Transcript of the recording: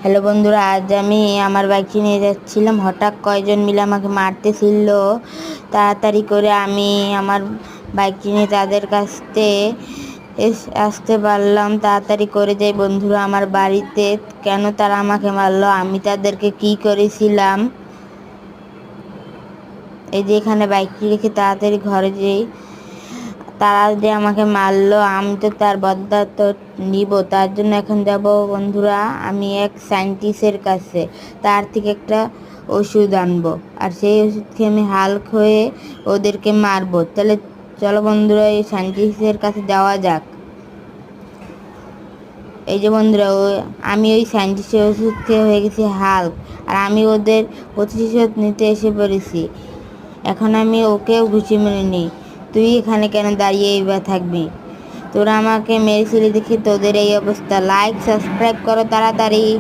Hello বন্ধুরা, আজ আমি আমার বাইকটি নিয়ে যাচ্ছিলাম। হঠাৎ কয়জন মিলে আমাকে মারতেছিল। তাড়াতাড়ি করে আমি আমার বাইকটি নিয়ে তাদের কাছ থেকে আসতে পারলাম। তাড়াতাড়ি করে যাই বন্ধুরা আমার বাড়িতে। কেন তারা আমাকে মারলো, আমি তাদেরকে কি করেছিলাম। এই যে এখানে বাইকটি রেখে তাড়াতাড়ি ঘরে যাই। তারা যে আমাকে মারলো, আমি তো তার বদলা তো নিব। তার জন্য এখন যাব বন্ধুরা আমি এক সায়েন্টিস্টের কাছে। তার থেকে একটা ওষুধ আনবো, আর সেই ওষুধ খেয়ে আমি হাল্ক হয়ে ওদেরকে মারবো। তাহলে চলো বন্ধুরা এই সায়েন্টিস্টের কাছে যাওয়া যাক। এই যে বন্ধুরা, আমি ওই সায়েন্টিস্টের ওষুধ খেয়ে হয়ে গেছি হাল্ক, আর আমি ওদের প্রতিশোধ নিতে এসে পড়েছি। এখন আমি ওকেও ঘুষি মেরে নিই। তুই এখানে কেন দাঁড়িয়ে এবার থাকবি? তোরা আমাকে মেরেছিলি দেখে তোদের এই অবস্থা। লাইক সাবস্ক্রাইব করো তাড়াতাড়ি।